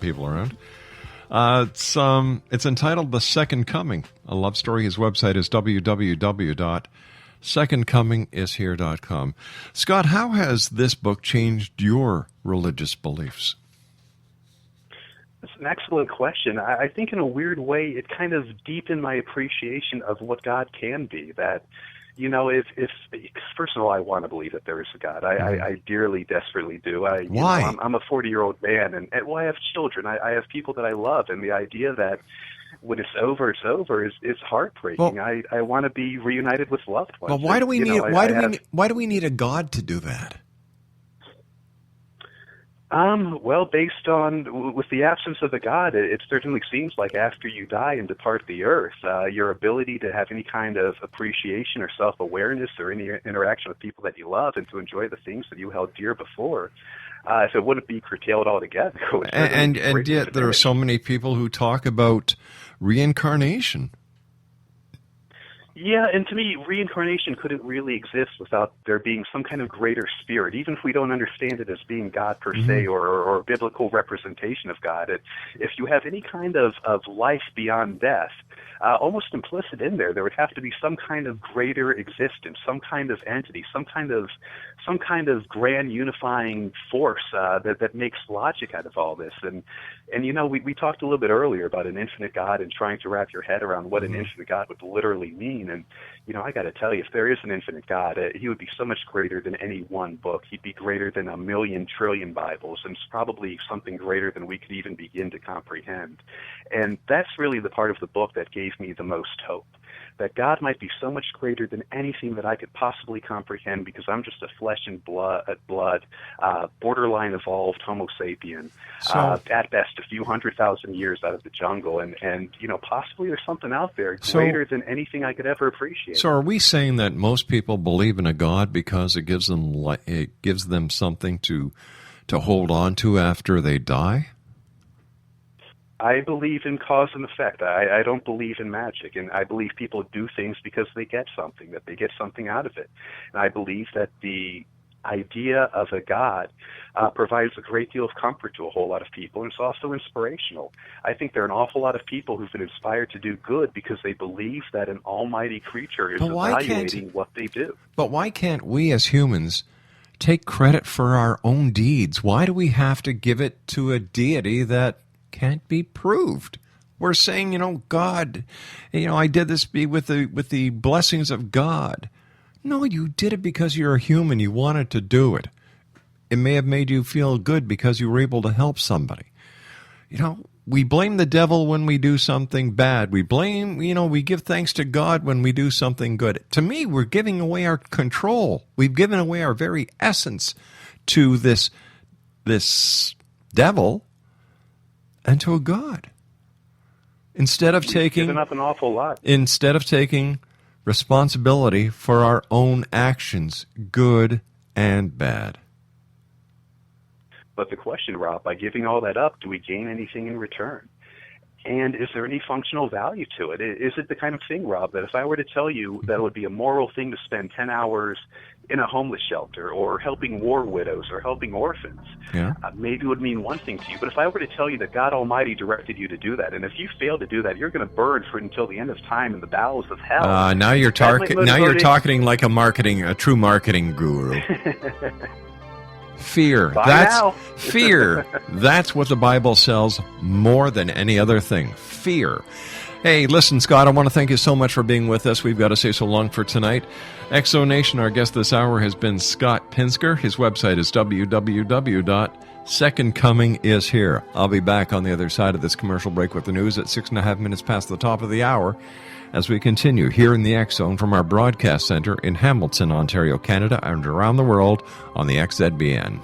people around. It's entitled The Second Coming, a love story. His website is www.secondcomingishere.com. Scott, how has this book changed your religious beliefs? That's an excellent question. I think in a weird way, it kind of deepened my appreciation of what God can be. That, you know, if first of all, I want to believe that there is a God. I dearly, desperately do. Why? You know, I'm a 40-year-old man, and well, I have children. I have people that I love, and the idea that when it's over is heartbreaking. Well, I want to be reunited with loved ones. Well, why do we need a God to do that? Well, based on, with the absence of a God, it certainly seems like after you die and depart the earth, your ability to have any kind of appreciation or self-awareness or any interaction with people that you love and to enjoy the things that you held dear before, if it wouldn't be curtailed altogether. And yet there are so many people who talk about reincarnation. Yeah, and to me, reincarnation couldn't really exist without there being some kind of greater spirit, even if we don't understand it as being God per se or a biblical representation of God. If you have any kind of life beyond death, almost implicit in there would have to be some kind of greater existence, some kind of entity, some kind of grand unifying force that makes logic out of all this. And you know, we talked a little bit earlier about an infinite God and trying to wrap your head around what an infinite God would literally mean. And you know, I got to tell you, if there is an infinite God, he would be so much greater than any one book. He'd be greater than 1,000,000 trillion Bibles, and it's probably something greater than we could even begin to comprehend. And that's really the part of the book that gave me the most hope, that God might be so much greater than anything that I could possibly comprehend, because I'm just a flesh and blood borderline evolved Homo sapien, at best a few 100,000 years out of the jungle, and you know, possibly there's something out there greater than anything I could ever appreciate. So are we saying that most people believe in a God because it gives them something to hold on to after they die? I believe in cause and effect. I don't believe in magic, and I believe people do things because they get something, that they get something out of it. And I believe that the idea of a God provides a great deal of comfort to a whole lot of people, and it's also inspirational. I think there are an awful lot of people who've been inspired to do good because they believe that an almighty creature is evaluating what they do. But why can't we as humans take credit for our own deeds? Why do we have to give it to a deity that can't be proved? We're saying, you know, God, you know, I did this with the blessings of God. No, you did it because you're a human. You wanted to do it. It may have made you feel good because you were able to help somebody. You know, we blame the devil when we do something bad. We give thanks to God when we do something good. To me, we're giving away our control. We've given away our very essence to this devil and to a God. Instead of given up an awful lot. Instead of taking responsibility for our own actions, good and bad. But the question, Rob, by giving all that up, do we gain anything in return? And is there any functional value to it? Is it the kind of thing, Rob, that if I were to tell you that it would be a moral thing to spend 10 hours in a homeless shelter or helping war widows or helping orphans, maybe it would mean one thing to you. But if I were to tell you that God Almighty directed you to do that, and if you fail to do that, you're going to burn until the end of time in the bowels of hell. Now you're talking like a true marketing guru. Fear. Fear. That's what the Bible sells more than any other thing. Fear. Hey, listen, Scott, I want to thank you so much for being with us. We've got to say so long for tonight. Exo Nation, our guest this hour has been Scott Pinsker. His website is www.secondcomingishere. I'll be back on the other side of this commercial break with the news at 6.5 minutes past the top of the hour as we continue here in the X Zone from our broadcast center in Hamilton, Ontario, Canada, and around the world on the XZBN.